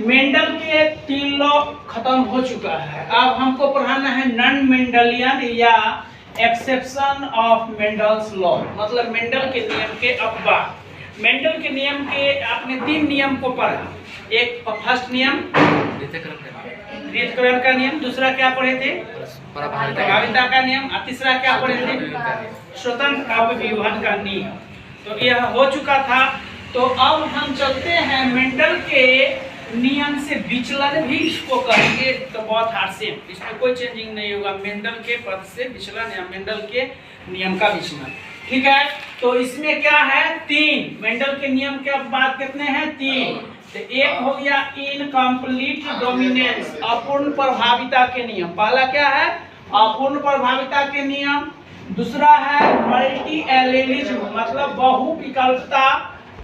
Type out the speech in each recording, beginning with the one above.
Mendel के 3 law खत्म हो चुका है। अब हमको पढ़ाना है नॉन मेंडलियन या एक्सेप्शन ऑफ मेंडल्स लॉ, मतलब मेंडल के नियम के अपवाद। मेंडल के नियम के आपने 3 नियम को पढ़ा। एक फर्स्ट नियम पृथक्करण का नियम, दूसरा क्या पढ़े थे प्रभाविता का नियम, और तीसरा क्या पढ़े थे स्वतंत्र अपव्यूहन का नियम। तो यह हो चुका था। तो अब हम चलते हैं मेंडल के नियम से विचलन भी इसको करेंगे, तो बहुत हार्ड से इसमें कोई चेंजिंग नहीं होगा। मेंडल के पद से विचलन या मेंडल के नियम का विचलन, ठीक है। तो इसमें क्या है 3 मेंडल के नियम के अपवाद कितने हैं 3। तो एक हो गया इनकम्प्लीट डोमिनेंस, अपूर्ण प्रभाविता के नियम। पहला क्या है अपूर्ण प्रभाविता के नियम। दूसरा है मल्टी एलेलिज्म मतलब बहुविकल्पता।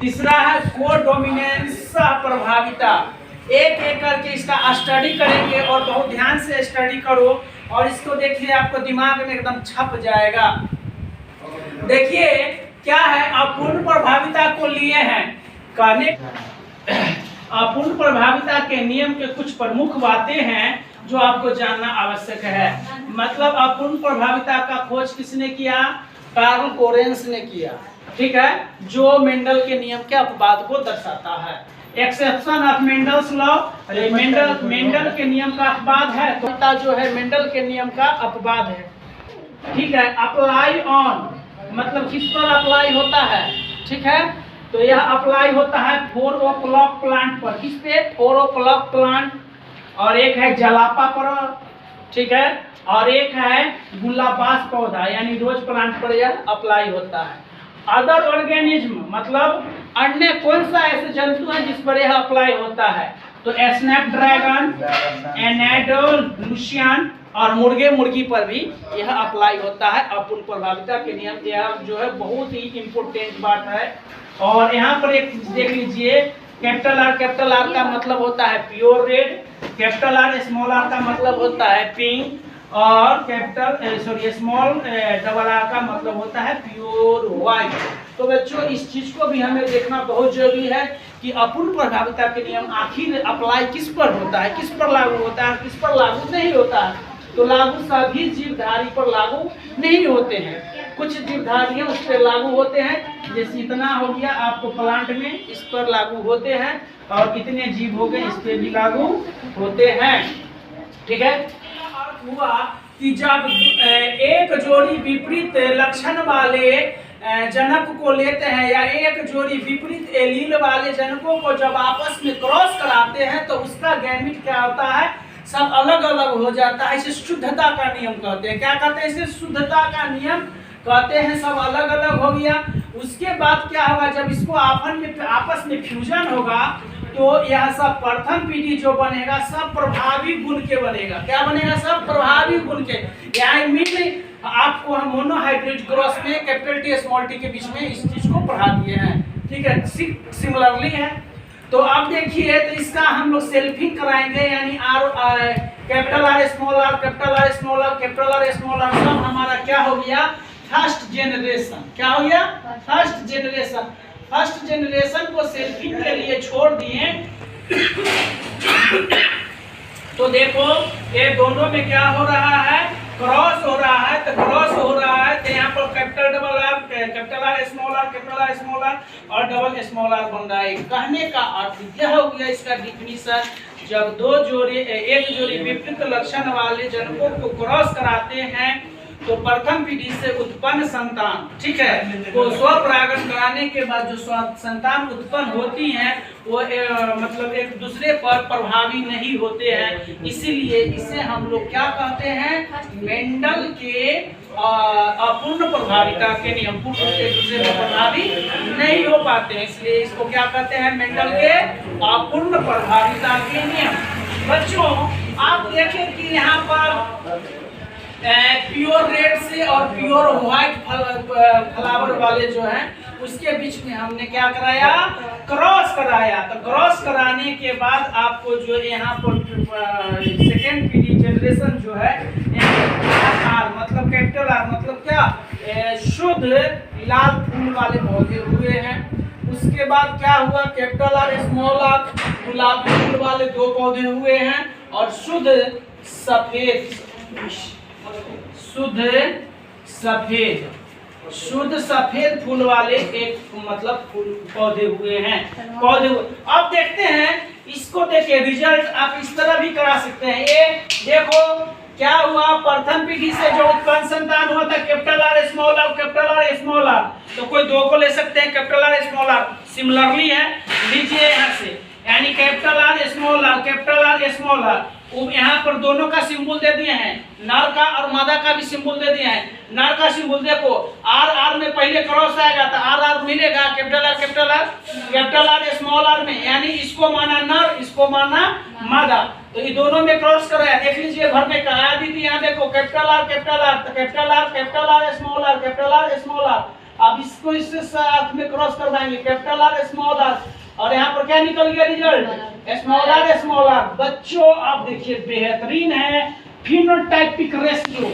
तीसरा है कोडोमिनेंस सह प्रभाविता। एक एक करके इसका स्टडी करेंगे और बहुत ध्यान से स्टडी करो और इसको देखिए आपको दिमाग में एकदम छप जाएगा। देखिए क्या है अपूर्ण प्रभाविता को लिए हैं कहने। अपूर्ण प्रभाविता के नियम के कुछ प्रमुख बातें हैं जो आपको जानना आवश्यक है। मतलब अपूर्ण प्रभाविता का खोज किसने किया कार्ल लोरेंत्ज ने किया, ठीक है, जो मेंडल के नियम के अपवाद को दर्शाता है। Exception of Mendel's law, Mendel के नियम का अपवाद है तो जो है मेंडल के नियम का अपवाद है, ठीक है। अप्लाई ऑन मतलब किस पर अप्लाई होता है, ठीक है। तो यह अप्लाई होता है 4 o'clock प्लांट पर। किस पे 4 o'clock प्लांट, और एक है जलापा पर, ठीक है, और एक है गुलाबास पौधा यानी रोज प्लांट पर यह अप्लाई होता है। अदर ऑर्गेनिज्म मतलब अन्य कौन सा ऐसे जंतु है जिस पर यह अप्लाई होता है, तो स्नैपड्रैगन, एनाडोलुसियन और मुर्गे मुर्गी पर भी यह अप्लाई होता है अपूर्ण प्रभाविता के नियम। यह जो है बहुत ही इम्पोर्टेंट बात है। और यहाँ पर एक देख लीजिए कैपिटल आर का मतलब होता है pure red, capital R small R का मतलब होता है पिंक, और स्मॉल डबल आर का मतलब होता है प्योर व्हाइट। तो बच्चों इस चीज को भी हमें देखना बहुत जरूरी है कि अपूर्ण प्रभाविता के नियम आखिर अप्लाई किस पर होता है, किस पर लागू होता है, किस पर लागू नहीं होता है। तो लागू सभी जीवधारी पर लागू नहीं होते हैं, कुछ जीवधारी उस पर लागू होते हैं। जैसे इतना हो गया आपको प्लांट में इस पर लागू होते हैं, और कितने जीव हो गए इस पर भी लागू होते हैं, ठीक है। हुआ कि जब एक जोड़ी विपरीत लक्षण वाले जनक को लेते हैं या एक जोड़ी विपरीत एलील वाले जनकों को जब आपस में क्रॉस कराते हैं तो उसका गैमीट क्या होता है सब अलग अलग हो जाता है। इसे शुद्धता का नियम कहते हैं। क्या कहते हैं इसे शुद्धता का नियम कहते हैं। सब अलग अलग हो गया। उसके बाद क्या होगा जब इसको आपस में फ्यूजन होगा तो यह सब प्रथम पीढ़ी जो बनेगा सब प्रभावी गुण के बनेगा। क्या बनेगा सब प्रभावी गुण के। यहाँ मिल आपको हम मोनोहाइब्रिड क्रॉस में कैपिटल टी स्मॉल टी के बीच में इस चीज को पढ़ा दिए हैं, ठीक है। सिमिलरली है। तो अब देखिए तो इसका हम लोग सेल्फिंग कराएंगे यानी capital R small R capital R small R capital R small R सब हमारा क्या हो गया फर्स्ट जेनरेशन। क्या हो गया फर्स्ट जेनरेशन। फर्स्ट जेनरेशन को सेल्फिंग के लिए छोड़ दिए। तो देखो ये दोनों में क्या हो रहा है क्रॉस हो रहा है। तो क्रॉस हो रहा है तो यहाँ पर capital double R capital R small R capital R small R और डबल स्मॉल आर बन रहा है। कहने का अर्थ यह हो गया इसका डिफिनीशन जब एक जोड़ी विपरीत लक्षण वाले जनकों को क्रॉस कराते हैं तो प्रथम पीढ़ी से उत्पन्न संतान, ठीक है, को स्वपरागण कराने के बाद जो संतान उत्पन्न होती हैं वो मतलब एक दूसरे पर प्रभावी नहीं होते हैं। इसीलिए इसे हम लोग क्या कहते हैं मेंडल के अपूर्ण प्रभाविता के नियम पूर्ण एक दूसरे पर प्रभावी नहीं हो पाते हैं। इसलिए इसको क्या कहते हैं मेंडल के अपूर्ण प्रभाविता के नियम। बच्चों आप देखें कि यहाँ पर प्योर रेड से और प्योर व्हाइट फ्लावर वाले जो हैं उसके बीच में हमने क्या कराया क्रॉस कराया। तो क्रॉस कराने के बाद आपको जो यहाँ पर सेकेंड पीढ़ी जनरेशन जो है आर मतलब कैपिटल आर मतलब क्या शुद्ध लाल फूल वाले पौधे हुए हैं। उसके बाद क्या हुआ, कैपिटल आर स्मॉल आर, गुलाबी फूल वाले 2 पौधे हुए हैं और शुद्ध सफेद फूल वाले एक मतलब फूल पौधे हुए हैं, पौधे हुए। अब देखते हैं इसको, देखिए रिजल्ट आप इस तरह भी करा सकते हैं। ये देखो क्या हुआ, प्रथम पीढ़ी से जो उत्पन्न संतान हुआ था capital R small R, capital R small R, तो कोई 2 को ले सकते हैं, capital R small R similarly है, लीजिए यहाँ से, यानी capital R small R, capital R small R, यहाँ पर दोनों का सिंबल दे दिए हैं, नर का और मादा का भी सिंबल दे दिए हैं। नर का सिंबल देखो आर आर में पहले क्रॉस आएगा तो आर आर मिलेगा, capital R capital R, capital R small R में, यानी इसको माना नर, इसको माना मादा, तो ये दोनों में क्रॉस कर रहा है। देख लीजिए भरने का आया दीदी, यहाँ देखो कैपिटल आर तो capital R small R, capital R small R. अब इसको इससे साथ में क्रॉस करवाएंगे, कैपिटल आर स्मॉल आर, और यहाँ पर क्या निकल गया रिजल्ट, स्मॉल आर। बच्चों आप देखिए बेहतरीन है फिनोटाइपिक रेशियो,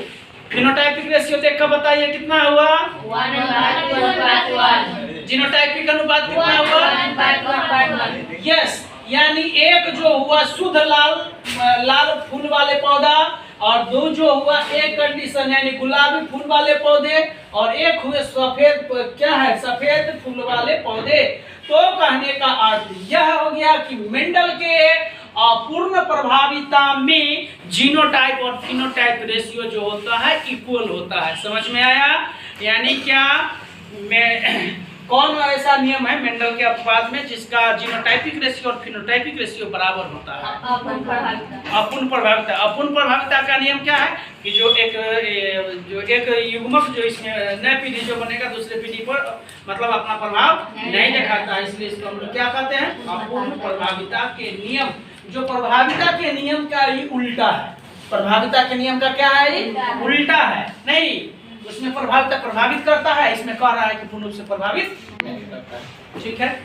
फिनोटाइपिक रेशियो देखकर बताइए कितना हुआ, 1:1। जीनोटाइपिक अनुपात कितना हुआ, 1:1। यस, यानी एक जो हुआ शुद्ध लाल फूल वाले पौधा और 2 जो हुआ एक कंडीशन यानी गुलाबी फूल वाले पौधे और एक हुए सफेद, क्या है, सफेद फूल वाले पौधे। तो कहने का अर्थ यह हो गया कि मेंडल के पूर्ण प्रभाविता में जीनोटाइप और फिनोटाइप रेशियो जो होता है इक्वल होता है। समझ में आया, यानी क्या कौन ऐसा नियम है मेंडल के अपवाद में जिसका जीनोटाइपिक रेशियो और फिनोटाइपिक रेशियो बराबर होता है, अपूर्ण प्रभाविता। अपूर्ण प्रभाविता का नियम क्या है कि जो एक युग्मक जो इसमें नई पीढ़ी जो बनेगा दूसरे पीढ़ी पर मतलब अपना प्रभाव नहीं दिखाता है, इसलिए इसको हम लोग क्या कहते हैं, अपूर्ण प्रभाविता के नियम। जो प्रभाविता के नियम का ही उल्टा है, प्रभाविता के नियम का क्या है, उल्टा है, नहीं उसमें प्रभावित करता है, इसमें कह रहा है कि पूर्ण रूप से प्रभावित नहीं करता है। ठीक है।